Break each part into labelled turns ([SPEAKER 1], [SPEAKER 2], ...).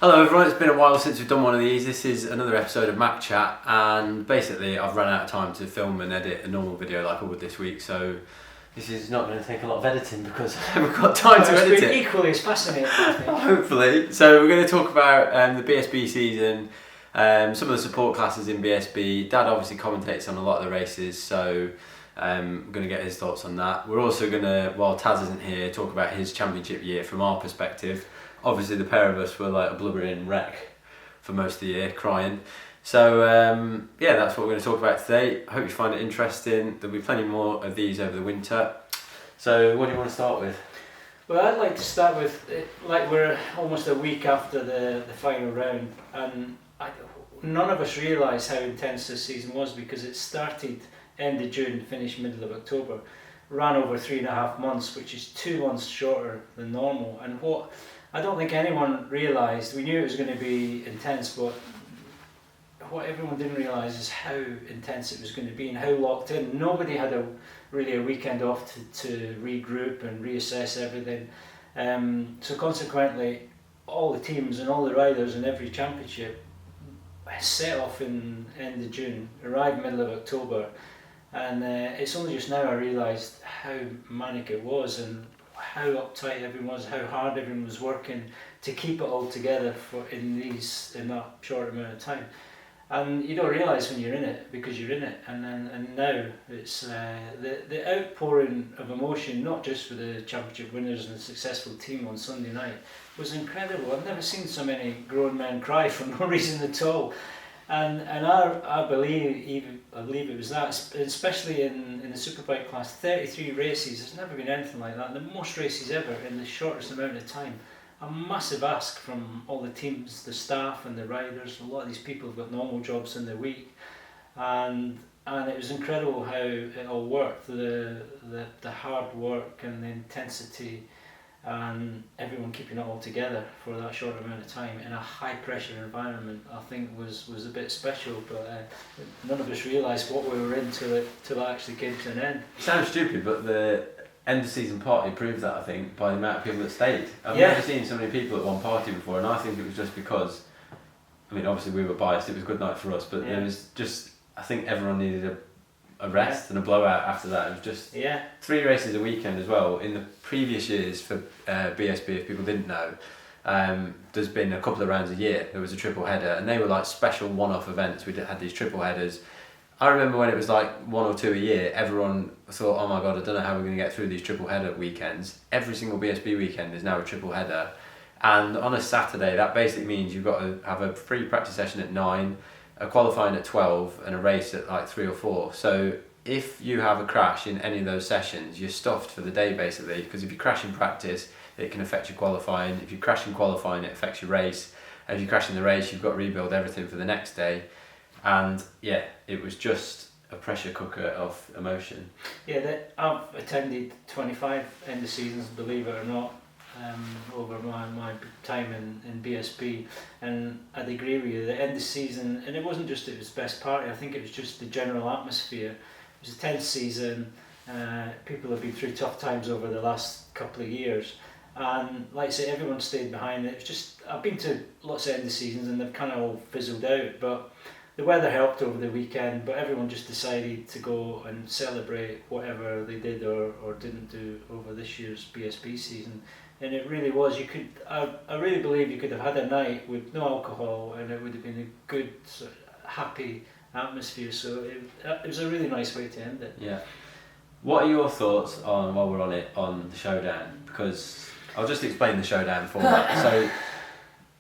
[SPEAKER 1] Hello everyone, it's been a while since we've done one of these. This is another episode of Mac Chat, and basically I've run out of time to film and edit a normal video like I would this week, so this is not going to take a lot of editing because I haven't got time to edit it.
[SPEAKER 2] Equally as fascinating, I think.
[SPEAKER 1] Hopefully. So we're going to talk about the BSB season, some of the support classes in BSB. Dad obviously commentates on a lot of the races, so I'm going to get his thoughts on that. We're also going to, while Taz isn't here, talk about his championship year from our perspective. Obviously the pair of us were like a blubbering wreck for most of the year, crying. So yeah, that's what we're going to talk about today. I hope you find it interesting. There'll be plenty more of these over the winter. So what do you want to start with?
[SPEAKER 2] Well, I'd like to start with, like we're almost a week after the final round, and none of us realised how intense this season was because it started end of June, finished middle of October, ran over 3.5 months, which is 2 months shorter than normal. And what I don't think anyone realised, we knew it was going to be intense, but what everyone didn't realise is how intense it was going to be and how locked in. Nobody had really a weekend off to regroup and reassess everything. So consequently, all the teams and all the riders in every championship set off in end of June, arrived middle of October, and it's only just now I realised how manic it was and how uptight everyone was, how hard everyone was working to keep it all together in that short amount of time. And you don't realise when you're in it because you're in it. And now it's the outpouring of emotion, not just for the championship winners and the successful team on Sunday night, was incredible. I've never seen so many grown men cry for no reason at all. And I believe it was that, especially in the Superbike class, 33 races. There's never been anything like that. The most races ever in the shortest amount of time. A massive ask from all the teams, the staff and the riders. A lot of these people have got normal jobs in the week, and it was incredible how it all worked. The hard work and the intensity, and everyone keeping it all together for that short amount of time in a high pressure environment, I think was a bit special. But none of us realised what we were in till it actually came to an end.
[SPEAKER 1] It sounds stupid, but the end of season party proved that, I think, by the amount of people that stayed. I've never seen so many people at one party before, and I think it was just because, I mean, obviously we were biased, it was a good night for us, but there was just, I think everyone needed a rest and a blowout after that. It was just 3 races a weekend as well. In the previous years for BSB, if people didn't know, there's been a couple of rounds a year. There was a triple header, and they were like special one-off events. We had these triple headers. I remember when it was like 1 or 2 a year, everyone thought, oh my god, I don't know how we're going to get through these triple header weekends. Every single BSB weekend is now a triple header, and on a Saturday that basically means you've got to have a free practice session at 9, a qualifying at 12, and a race at like 3 or 4. So if you have a crash in any of those sessions, you're stuffed for the day basically, because if you crash in practice, it can affect your qualifying. If you crash in qualifying, it affects your race. And if you crash in the race, you've got to rebuild everything for the next day. And yeah, it was just a pressure cooker of emotion.
[SPEAKER 2] Yeah, I've attended 25 end of seasons, believe it or not, over my time in BSB, and I'd agree with you, the end of season, and it wasn't just it was best party, I think it was just the general atmosphere. It was a tense season, people have been through tough times over the last couple of years, and like I say, everyone stayed behind. It was just, I've been to lots of end of seasons and they've kind of all fizzled out, but the weather helped over the weekend, but everyone just decided to go and celebrate whatever they did or didn't do over this year's BSB season. And it really was, I really believe you could have had a night with no alcohol and it would have been a good, sort of happy atmosphere. So it was a really nice way to end it.
[SPEAKER 1] Yeah. What are your thoughts on, while we're on it, on the Showdown? Because I'll just explain the Showdown format. So,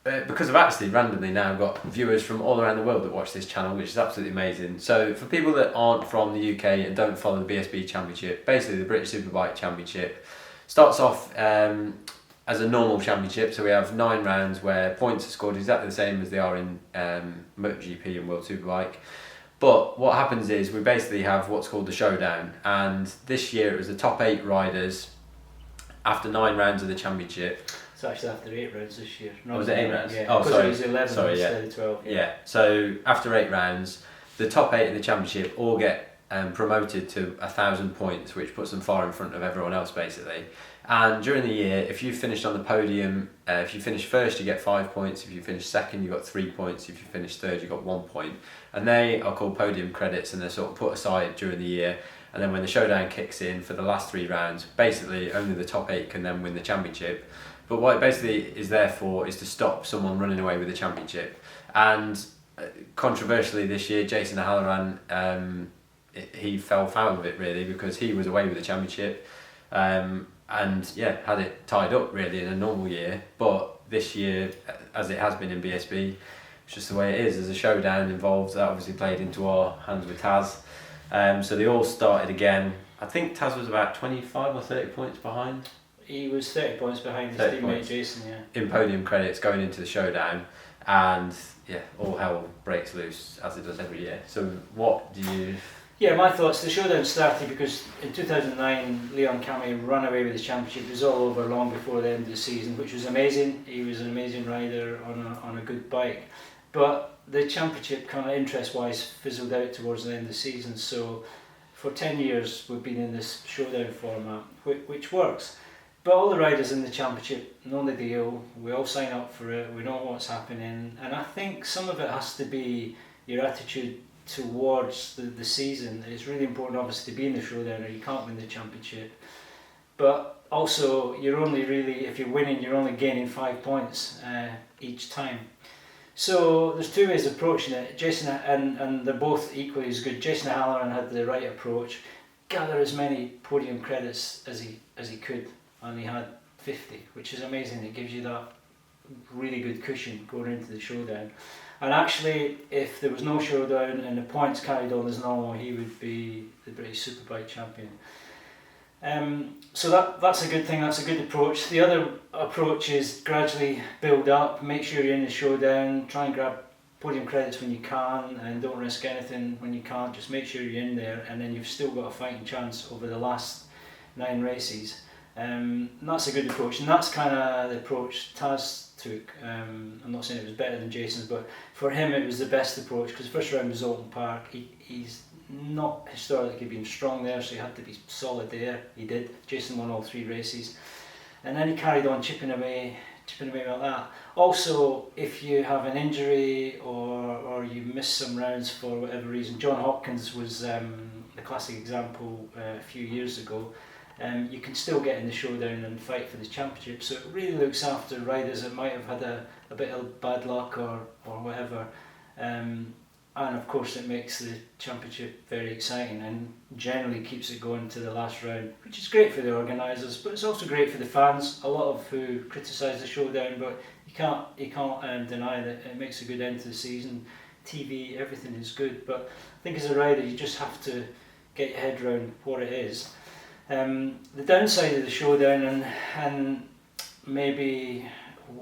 [SPEAKER 1] because I've actually randomly now got viewers from all around the world that watch this channel, which is absolutely amazing. So for people that aren't from the UK and don't follow the BSB Championship, basically the British Superbike Championship starts off as a normal championship. So we have 9 rounds where points are scored exactly the same as they are in MotoGP and World Superbike. But what happens is we basically have what's called the Showdown, and this year it was the top 8 riders after 9 rounds of the championship.
[SPEAKER 2] It's actually after 8 rounds this year.
[SPEAKER 1] Was it 8 rounds?
[SPEAKER 2] Yeah.
[SPEAKER 1] Oh, sorry.
[SPEAKER 2] It was 11 instead of 12.
[SPEAKER 1] Yeah. So after 8 rounds, the top 8 in the championship all get promoted to 1,000 points, which puts them far in front of everyone else basically. And during the year, if you finished on the podium, if you finish first, you get 5 points. If you finish second, you got 3 points. If you finish third, you got 1 point. And they are called podium credits, and they're sort of put aside during the year. And then when the showdown kicks in for the last 3 rounds, basically only the top 8 can then win the championship. But what it basically is there for is to stop someone running away with the championship. And controversially this year, Jason O'Halloran, he fell foul of it really, because he was away with the championship. And yeah, had it tied up really in a normal year. But this year, as it has been in BSB, it's just the way it is. There's a showdown involved. That obviously played into our hands with Taz. So they all started again. I think Taz was about 25 or 30 points behind.
[SPEAKER 2] He was 30 points behind his teammate Jason, yeah.
[SPEAKER 1] In podium credits going into the showdown. And yeah, all hell breaks loose as it does every year. So what do you...
[SPEAKER 2] Yeah, my thoughts, the showdown started because in 2009, Leon Cammy ran away with the championship. It was all over long before the end of the season, which was amazing. He was an amazing rider on a good bike. But the championship, kind of interest-wise, fizzled out towards the end of the season. So for 10 years, we've been in this showdown format, which works. But all the riders in the championship know the deal. We all sign up for it. We know what's happening. And I think some of it has to be your attitude towards the season. It's really important obviously to be in the showdown or you can't win the championship, but also you're only really, if you're winning, you're only gaining 5 points each time. So there's 2 ways of approaching it. Jason, and they're both equally as good. Jason O'Halloran had the right approach, gather as many podium credits as he could, and he had 50, which is amazing. It gives you that really good cushion going into the showdown. And actually, if there was no showdown and the points carried on as normal, he would be the British Superbike champion. So that's a good thing, that's a good approach. The other approach is gradually build up, make sure you're in the showdown, try and grab podium credits when you can, and don't risk anything when you can't, just make sure you're in there, and then you've still got a fighting chance over the last 9 races. That's a good approach, and that's kind of the approach Taz took. I'm not saying it was better than Jason's, but for him it was the best approach because the first round was Oulton Park. He's not historically been strong there, so he had to be solid there. He did. Jason won all 3 races, and then he carried on chipping away like that. Also, if you have an injury or you miss some rounds for whatever reason, John Hopkins was the classic example a few years ago. You can still get in the showdown and fight for the championship, so it really looks after riders that might have had a bit of bad luck or whatever, and of course it makes the championship very exciting and generally keeps it going to the last round, which is great for the organisers, but it's also great for the fans. A lot of who criticise the showdown, but you can't deny that it makes a good end to the season. TV, everything is good, but I think as a rider you just have to get your head around what it is. The downside of the showdown and maybe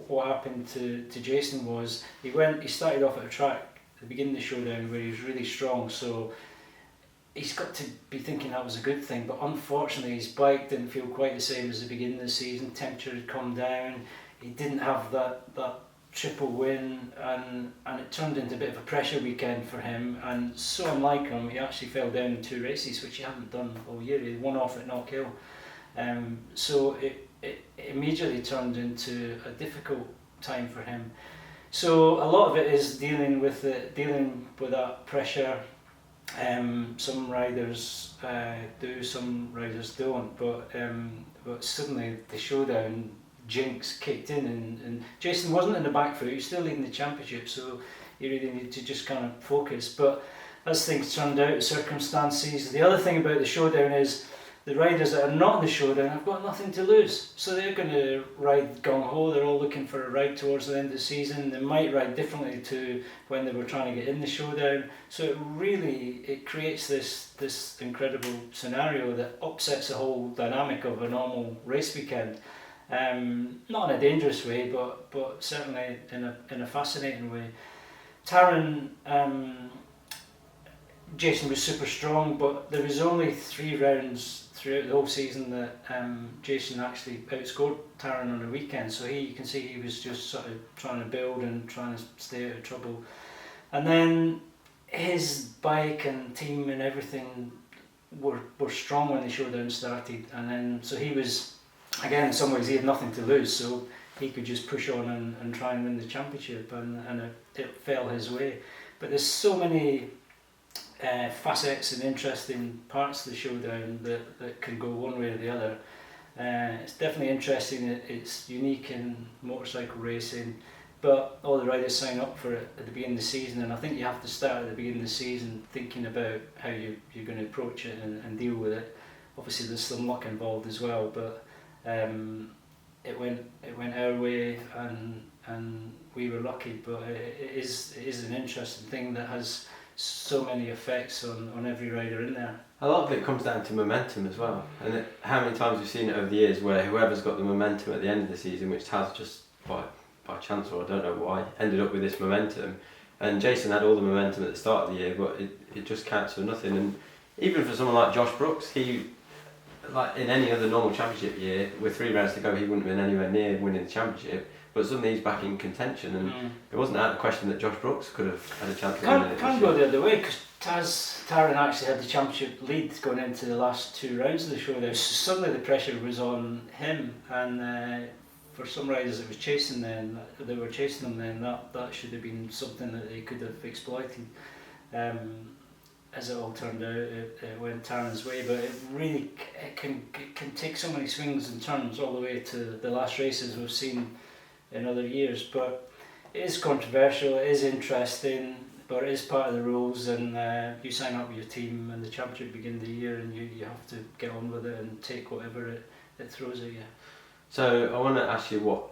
[SPEAKER 2] what happened to Jason was he started off at a track at the beginning of the showdown where he was really strong, so he's got to be thinking that was a good thing, but unfortunately his bike didn't feel quite the same as the beginning of the season. Temperature had come down, he didn't have that triple win, and it turned into a bit of a pressure weekend for him, and so unlike him, he actually fell down in 2 races, which he hadn't done all year. He won off at Knock Hill, so it immediately turned into a difficult time for him. So a lot of it is dealing with that pressure. Some riders do, some riders don't, but suddenly the showdown jinx kicked in, and Jason wasn't in the back foot. He was still leading the championship, so he really needed to just kind of focus. But as things turned out, the circumstances. The other thing about the showdown is the riders that are not in the showdown have got nothing to lose, so they're going to ride gung-ho. They're all looking for a ride towards the end of the season. They might ride differently to when they were trying to get in the showdown, so it creates this incredible scenario that upsets the whole dynamic of a normal race weekend. Not in a dangerous way, but certainly in a fascinating way. Tarran, Jason was super strong, but there was only 3 rounds throughout the whole season that Jason actually outscored Tarran on the weekend. So you can see he was just sort of trying to build and trying to stay out of trouble. And then his bike and team and everything were strong when the Showdown started, and then so he was, again, in some ways he had nothing to lose, so he could just push on and try and win the championship, and it fell his way. But there's so many facets and interesting parts of the Showdown that can go one way or the other. It's definitely interesting. It's unique in motorcycle racing, but all the riders sign up for it at the beginning of the season, and I think you have to start at the beginning of the season thinking about how you're going to approach it and deal with it. Obviously there's some luck involved as well, but it went our way, and we were lucky. But it is an interesting thing that has so many effects on every rider in there.
[SPEAKER 1] A lot of it comes down to momentum as well, and how many times we've seen it over the years where whoever's got the momentum at the end of the season, which Taz just by chance, or I don't know why, ended up with this momentum, and Jason had all the momentum at the start of the year, but it just counts for nothing. And even for someone like Josh Brooks, he, like in any other normal championship year, with 3 rounds to go, he wouldn't have been anywhere near winning the championship. But suddenly he's back in contention, and it wasn't out of the question that Josh Brooks could have had a chance of winning it.
[SPEAKER 2] Can't go the other way, because Tarran actually had the championship lead going into the last 2 rounds of the Showdown. So suddenly the pressure was on him, and for some riders that were chasing them, that should have been something that they could have exploited. As it all turned out, it went Tarran's way, but it can take so many swings and turns all the way to the last races we've seen in other years. But it is controversial, it is interesting, but it is part of the rules, and you sign up with your team and the championship begins the year, and you have to get on with it and take whatever it throws at you.
[SPEAKER 1] So I want to ask you what,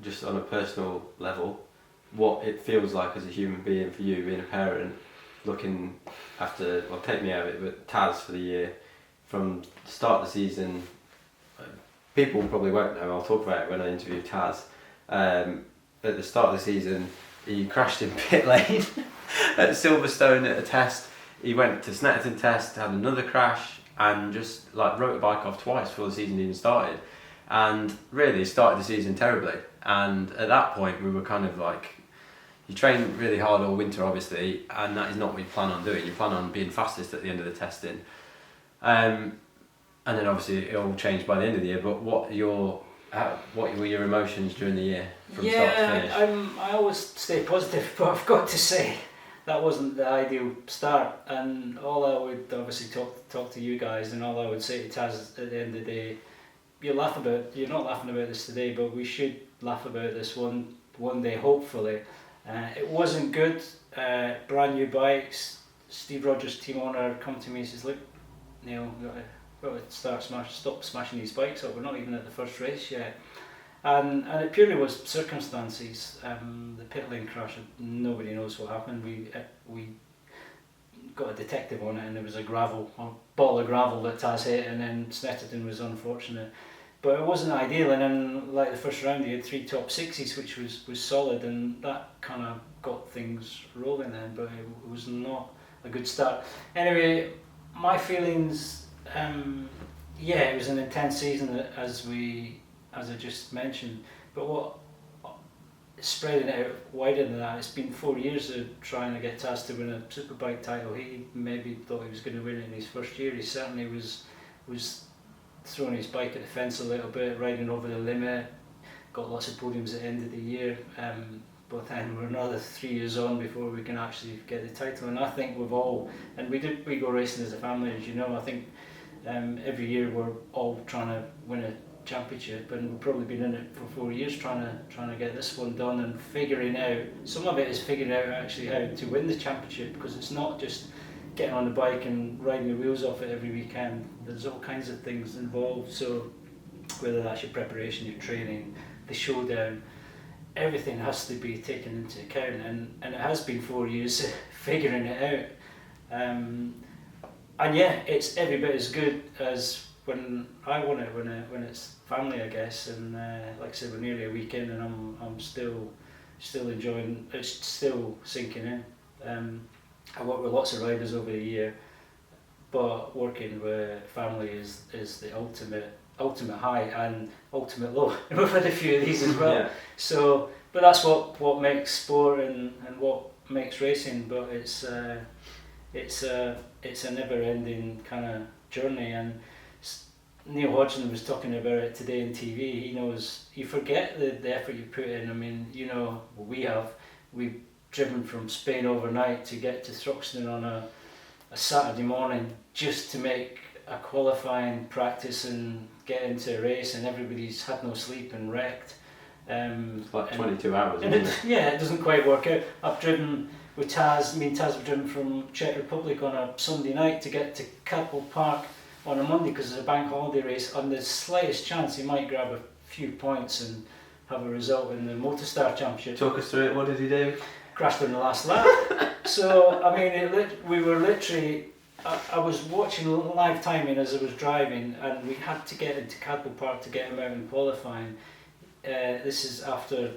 [SPEAKER 1] just on a personal level, what it feels like as a human being for you, being a parent, looking after, well, take me out of it, but Taz for the year, from the start of the season. People probably won't know, I'll talk about it when I interview Taz. At the start of the season, he crashed in pit lane at Silverstone at a test. He went to Snetterton test, had another crash, and just like wrote a bike off twice before the season even started. And really started the season terribly. And at that point, we were kind of like, you train really hard all winter, obviously, and that is not what you plan on doing. You plan on being fastest at the end of the testing. And then obviously it all changed by the end of the year. But what were your emotions during the year from start to finish?
[SPEAKER 2] I always stay positive, but I've got to say that wasn't the ideal start. And all I would obviously talk to you guys, and all I would say to Taz at the end of the day, you're not laughing about this today, but we should laugh about this one day, hopefully. It wasn't good. Brand new bikes. Steve Rogers, team owner, come to me and says, "Look, Neil, got to stop smashing these bikes up. We're not even at the first race yet." And it purely was circumstances. The pit lane crash, nobody knows what happened. We got a detective on it, and there was a ball of gravel that Taz hit, and then Snetterton was unfortunate. But it wasn't ideal, and then like the first round he had 3 top 6s, which was solid, and that kind of got things rolling then, but it was not a good start. Anyway, my feelings, it was an intense season as I just mentioned, but what spreading it out wider than that, it's been 4 years of trying to get Taz to win a Superbike title. He maybe thought he was going to win it in his first year. He certainly was throwing his bike at the fence a little bit, riding over the limit, got lots of podiums at the end of the year, but then we're another 3 years on before we can actually get the title. And I think we go racing as a family, as you know. I think every year we're all trying to win a championship, and we've probably been in it for 4 years trying to get this one done, and figuring out, some of it is figuring out actually how to win the championship, because it's not just getting on the bike and riding the wheels off it every weekend. There's all kinds of things involved, so whether that's your preparation, your training, the showdown, everything has to be taken into account, and it has been 4 years figuring it out. And yeah, it's every bit as good as when I won it, when it's family, I guess. And like I said, we're nearly a week in, and I'm still enjoying. It's still sinking in. I worked with lots of riders over the year, but working with family is the ultimate high and ultimate low. And we've had a few of these as well. Yeah. So, but that's what makes sport and what makes racing, but it's a never-ending kind of journey. And Neil Hodgson was talking about it today on TV. He knows you forget the effort you put in. I mean, you know, we've driven from Spain overnight to get to Thruxton on a Saturday morning just to make a qualifying practice and get into a race, and everybody's had no sleep and wrecked.
[SPEAKER 1] It's like 22 hours,
[SPEAKER 2] isn't it? Yeah, it doesn't quite work out. I've driven with Taz, me and Taz have driven from Czech Republic on a Sunday night to get to Cadwell Park on a Monday because it's a bank holiday race. On the slightest chance, you might grab a few points and have a result in the Motorstar Championship.
[SPEAKER 1] Talk us through it. What did you do?
[SPEAKER 2] Crashed on the last lap. So, I mean, we were literally... I was watching live timing as I was driving, and we had to get into Cadwell Park to get him out in qualifying. This is after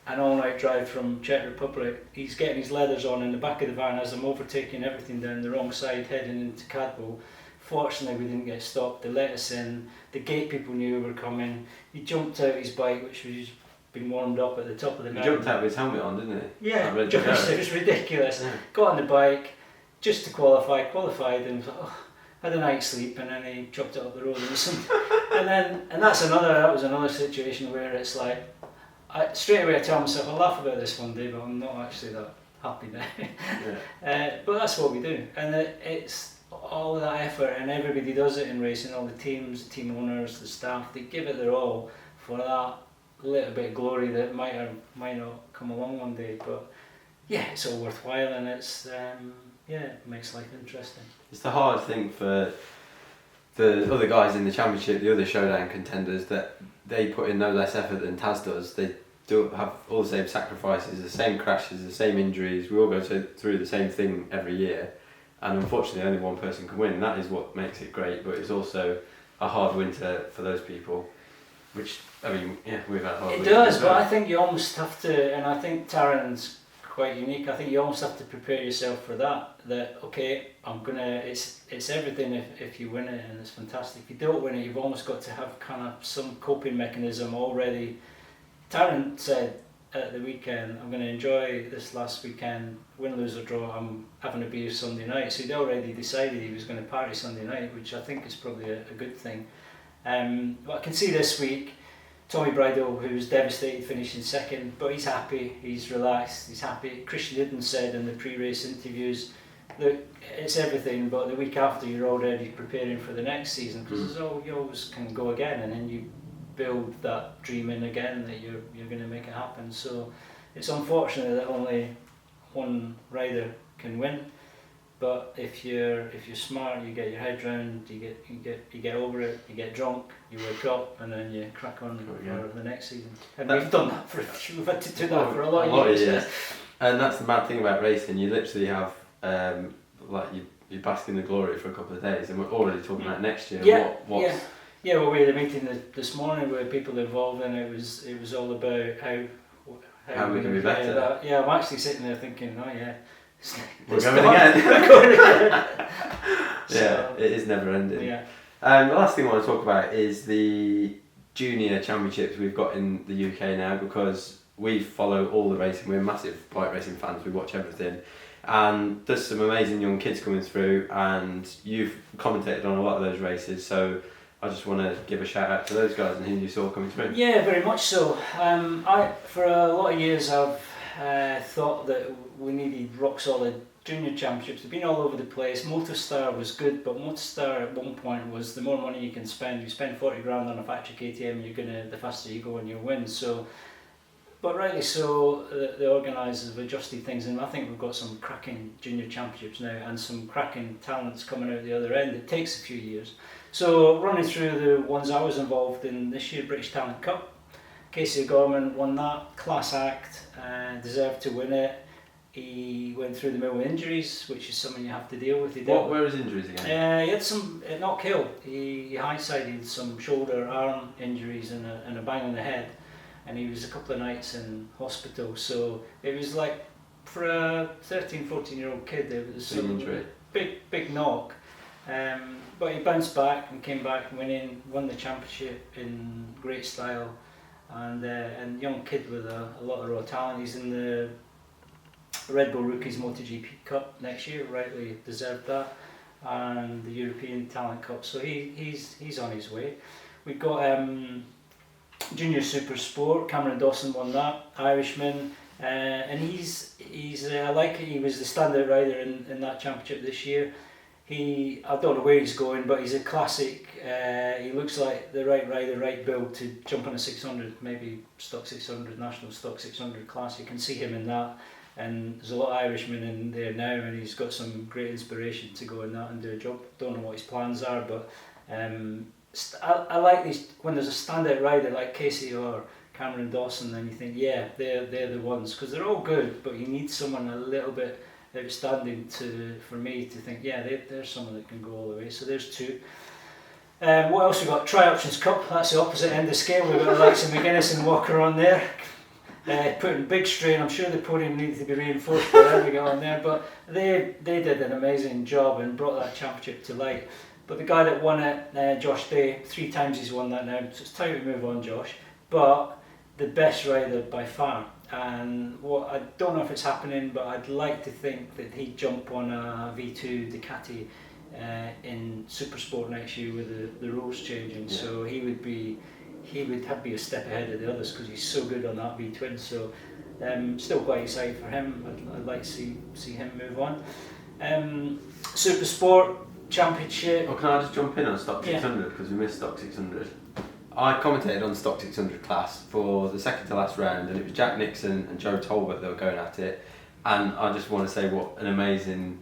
[SPEAKER 2] an all-night drive from Czech Republic. He's getting his leathers on in the back of the van as I'm overtaking everything down the wrong side heading into Cadwell. Fortunately, we didn't get stopped. They let us in. The gate people knew we were coming. He jumped out his bike, which was been warmed up at the top of the mountain.
[SPEAKER 1] He jumped out with his helmet on, didn't he?
[SPEAKER 2] Yeah, it was ridiculous. Yeah. Got on the bike just to qualified, and had a night's sleep, and then he chopped it up the road and that was another situation where it's like straight away I tell myself I'll laugh about this one day, but I'm not actually that happy now. Yeah. But that's what we do, and it's all of that effort, and everybody does it in racing. All the teams, the team owners, the staff, they give it their all for that little bit of glory that might or might not come along one day. But yeah, it's all worthwhile, and it's it makes life interesting. It's
[SPEAKER 1] the hard thing for the other guys in the championship, the other Showdown contenders, that they put in no less effort than Taz does. They do have all the same sacrifices, the same crashes, the same injuries. We all go through the same thing every year, and unfortunately only one person can win. That is what makes it great, but it's also a hard winter for those people, which, I mean, yeah, we've had hard winters.
[SPEAKER 2] It does, but I think you almost have to, and I think Tarran's quite unique. I think you almost have to prepare yourself for that okay, it's everything if you win it, and it's fantastic. If you don't win it, you've almost got to have kind of some coping mechanism already. Tarran said at the weekend, I'm going to enjoy this last weekend, win, lose or draw, I'm having a beer Sunday night. So he'd already decided he was going to party Sunday night, which I think is probably a good thing. But I can see this week Tommy Bridle, who's devastated finishing second, but he's happy, he's relaxed, he's happy. Christian Hidden said in the pre-race interviews, look, it's everything, but the week after you're already preparing for the next season, because you always can go again, and then you build that dream in again that you're going to make it happen. So it's unfortunate that only one rider can win, but if you're smart, you get your head round, you get over it, you get drunk, you wake up, and then you crack on for the next season. And we've done that we've had to do that for a lot of years.
[SPEAKER 1] And that's the mad thing about racing. You literally have you bask in the glory for a couple of days, and we're already talking about next year.
[SPEAKER 2] Yeah, well, we had a meeting this morning with people involved, and it was all about how
[SPEAKER 1] we can be better.
[SPEAKER 2] That. Yeah, I'm actually sitting there thinking, oh yeah,
[SPEAKER 1] we're going again.
[SPEAKER 2] We're going again.
[SPEAKER 1] Yeah, it is never ending.
[SPEAKER 2] Yeah.
[SPEAKER 1] The last thing I want to talk about is the junior championships we've got in the UK now, because we follow all the racing. We're massive bike racing fans. We watch everything. And there's some amazing young kids coming through, and you've commentated on a lot of those races, so I just want to give a shout out to those guys and who you saw coming through.
[SPEAKER 2] Yeah, very much so. For a lot of years I've thought that we needed rock solid junior championships. They've been all over the place. Motorstar was good, but Motorstar at one point was the more money you can spend. You spend 40 grand on a factory KTM, the faster you go and you'll win. So, but rightly so, the organisers have adjusted things, and I think we've got some cracking junior championships now and some cracking talents coming out the other end. It takes a few years. So running through the ones I was involved in this year, British Talent Cup, Casey Gorman won that, class act, deserved to win it. He went through the mill with injuries, which is something you have to deal with.
[SPEAKER 1] What were his injuries again?
[SPEAKER 2] He had some, not killed, he high-sided some shoulder, arm injuries and a bang on the head, and he was a couple of nights in hospital. So it was like, for a 13, 14-year-old kid, it was some big knock. But he bounced back and came back winning, won the championship in great style, and young kid with a lot of raw talent. He's in the Red Bull Rookies MotoGP Cup next year, rightly deserved that, and the European Talent Cup. So he's on his way. We've got Junior Super Sport. Cameron Dawson won that, Irishman, and he's I like it. He was the standout rider in that championship this year. I don't know where he's going, but he's a classic. He looks like the right rider, right build to jump on a 600, maybe stock 600, national stock 600 class. You can see him in that, and there's a lot of Irishmen in there now, and he's got some great inspiration to go in that and do a job. Don't know what his plans are, but I like these when there's a standout rider like Casey or Cameron Dawson, then you think, yeah, they're the ones, because they're all good, but you need someone a little bit outstanding for me to think, yeah, there's someone that can go all the way. So there's two. What else we got? Tri-Options Cup. That's the opposite end of the scale. We've got Alexa McGuinness and Walker on there, putting big strain. I'm sure the podium needed to be reinforced by how we got on there, but they did an amazing job and brought that championship to light. But the guy that won it, Josh Day, 3 times he's won that now, so it's time to move on, Josh. But the best rider by far. And I don't know if it's happening, but I'd like to think that he'd jump on a V2 Ducati in Supersport next year with the rules changing. Yeah. So he would be a step ahead of the others because he's so good on that V-twin. So still quite excited for him. I'd like to see him move on. Supersport Championship.
[SPEAKER 1] Well, can I just jump in on Stock 600 because we missed Stock 600? I commentated on Stock 600 class for the second to last round, and it was Jack Nixon and Joe Talbot that were going at it, and I just want to say what an amazing...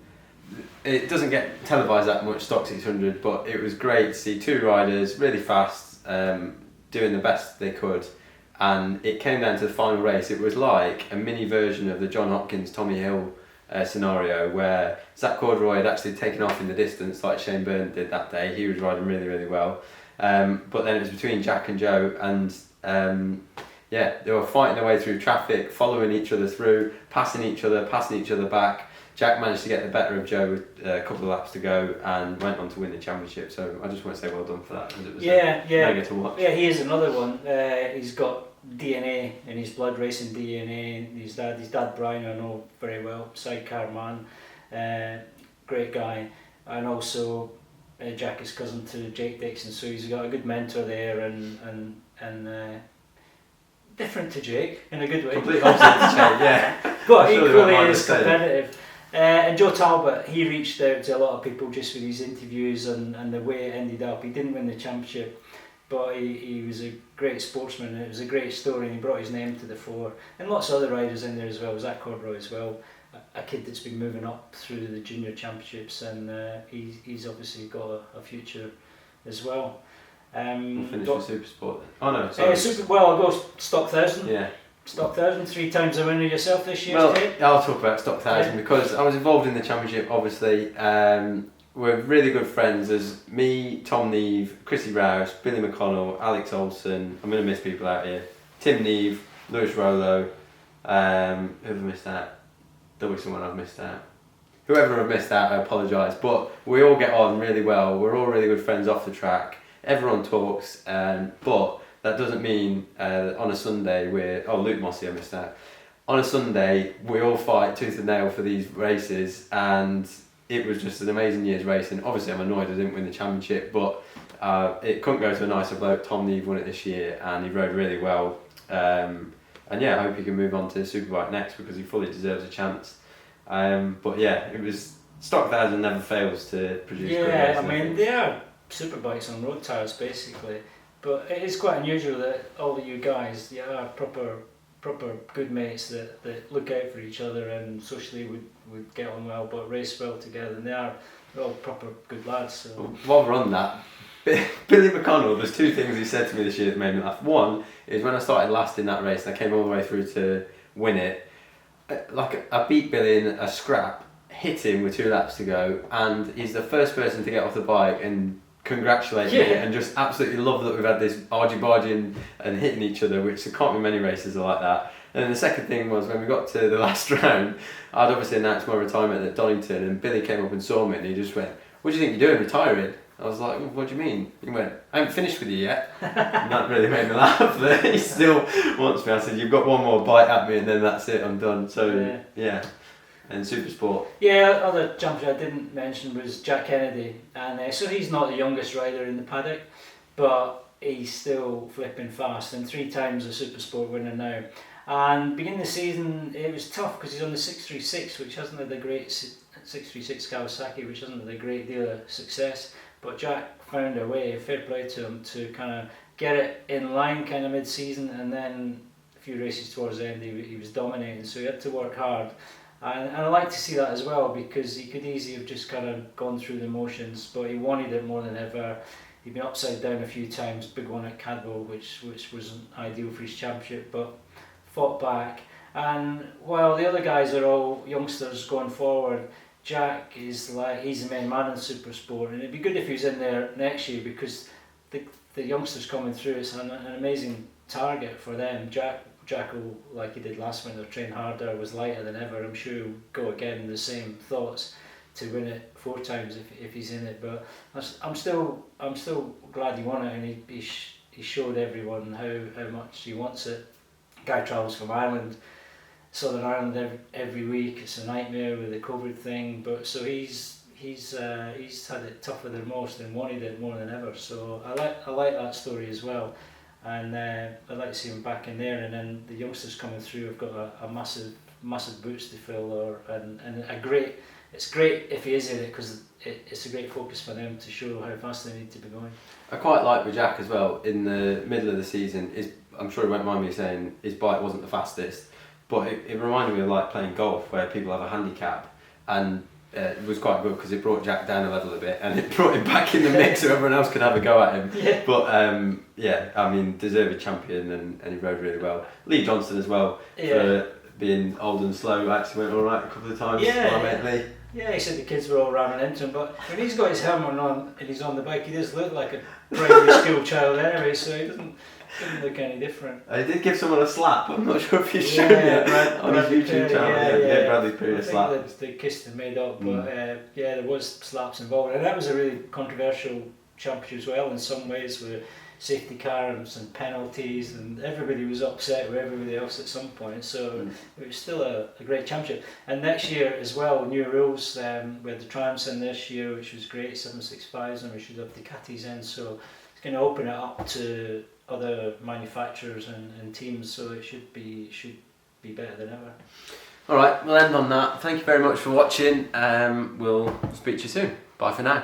[SPEAKER 1] It doesn't get televised that much, Stock 600, but it was great to see 2 riders really fast, doing the best they could, and it came down to the final race. It was like a mini version of the John Hopkins Tommy Hill scenario where Zach Corduroy had actually taken off in the distance like Shane Byrne did that day. He was riding really, really well. But then it was between Jack and Joe, and they were fighting their way through traffic, following each other through, passing each other back. Jack managed to get the better of Joe with a couple of laps to go and went on to win the championship. So I just want to say well done for that, because it was mega to watch.
[SPEAKER 2] Yeah, he is another one. He's got DNA in his blood, racing DNA. His dad Brian, I know very well, sidecar man, great guy, and also Jack is cousin to Jake Dixon, so he's got a good mentor there, and different to Jake in a good way.
[SPEAKER 1] Complete opposite to Jake, yeah.
[SPEAKER 2] But equally is competitive. And Joe Talbot, he reached out to a lot of people just with his interviews and the way it ended up. He didn't win the championship, but he was a great sportsman, and it was a great story, and he brought his name to the fore. And lots of other riders in there as well, Zach Corduroy as well, a kid that's been moving up through the junior championships, and he's obviously got a future as well.
[SPEAKER 1] We'll finish with Supersport then. Oh no, sorry.
[SPEAKER 2] I'll go Stock 1000.
[SPEAKER 1] Yeah.
[SPEAKER 2] Stock 1000, 3 times a winner yourself this year.
[SPEAKER 1] Well, I'll talk about Stock 1000 because I was involved in the championship, obviously. We're really good friends. There's me, Tom Neve, Chrissy Rouse, Billy McConnell, Alex Olsen. I'm going to miss people out here. Tim Neve, Lewis Rolo. Who have I missed out? There'll be someone I've missed out. Whoever I've missed out, I apologise. But we all get on really well. We're all really good friends off the track. Everyone talks, but that doesn't mean on a Sunday Luke Mossy I missed out. On a Sunday we all fight tooth and nail for these races, and it was just an amazing year's racing. Obviously I'm annoyed I didn't win the championship, but it couldn't go to a nicer bloke. Tom Neve won it this year and he rode really well. And yeah, I hope he can move on to Superbike next because he fully deserves a chance. But yeah, it was Stock 1000 never fails to produce good racing.
[SPEAKER 2] Yeah, I mean they are superbikes on road tyres basically, but it is quite unusual that all of you guys are proper good mates that look out for each other and socially would get on well but race well together, and they're all proper good lads. So
[SPEAKER 1] while we're on that, Billy McConnell, there's 2 things he said to me this year that made me laugh. One is when I started last in that race and I came all the way through to win it, like I beat Billy in a scrap, hit him with 2 laps to go, and he's the first person to get off the bike and congratulate me and just absolutely love that we've had this argy-bargy and hitting each other, which there can't be many races like that. And then the second thing was when we got to the last round, I'd obviously announced my retirement at Donington, and Billy came up and saw me and he just went, "What do you think you're doing, retiring?" I was like, "What do you mean?" He went, "I haven't finished with you yet." And that really made me laugh. But he still wants me. I said, "You've got one more bite at me and then that's it, I'm done." So yeah. And Supersport.
[SPEAKER 2] Yeah, other champion I didn't mention was Jack Kennedy, and so he's not the youngest rider in the paddock, but he's still flipping fast, and 3 times a Supersport winner now. And beginning of the season, it was tough because he's on the 636, which hasn't had a great 636 Kawasaki, which hasn't had a great deal of success. But Jack found a way, fair play to him, to kind of get it in line kind of mid-season, and then a few races towards the end he was dominating, so he had to work hard. And I like to see that as well, because he could easily have just kind of gone through the motions, but he wanted it more than ever. He'd been upside down a few times, big one at Cadwell, which wasn't ideal for his championship, but fought back. And while the other guys are all youngsters going forward, Jack is like, he's the main man in Supersport, and it'd be good if he was in there next year, because the youngsters coming through, it's an amazing target for them. Jack will, like he did last winter, train harder, was lighter than ever. I'm sure he'll go again, the same thoughts to win it 4 times if he's in it. But I'm still glad he won it, and he showed everyone how much he wants it. Guy travels from Ireland, Southern Ireland every week. It's a nightmare with the COVID thing, but so he's had it tougher than most and wanted it more than ever. So I like that story as well, and I'd like to see him back in there. And then the youngsters coming through have got a massive boots to fill, and a great. It's great if he is in it, because it's a great focus for them to show how fast they need to be going.
[SPEAKER 1] I quite like with Jack as well, in the middle of the season, I'm sure he won't mind me saying his bike wasn't the fastest, but it reminded me of like playing golf, where people have a handicap, and it was quite good because it brought Jack down a level a bit, and it brought him back in the mix so everyone else could have a go at him.
[SPEAKER 2] Yeah.
[SPEAKER 1] But yeah, I mean, deserved champion, and he rode really well. Lee Johnston as well, for being old and slow, actually went alright a couple of times.
[SPEAKER 2] Yeah,
[SPEAKER 1] I met Lee.
[SPEAKER 2] Yeah, he said the kids were all ramming into him, but when he's got his helmet on and he's on the bike, he does look like a primary school child anyway, so he doesn't look any different.
[SPEAKER 1] I did give someone a slap. I'm not sure if he's shown it on his YouTube channel. Yeah, Bradley Perry a slap.
[SPEAKER 2] I think they kissed and made up, but yeah, there was slaps involved, and that was a really controversial championship as well in some ways, with safety cars and penalties, and everybody was upset with everybody else at some point. So it was still a great championship. And next year as well, new rules. We had the Triumphs in this year, which was great, 765s, and we should have Ducatis in. So it's going to open it up to other manufacturers and teams. So it should be better than ever. All right, we'll end on that. Thank you very much for watching. We'll speak to you soon. Bye for now.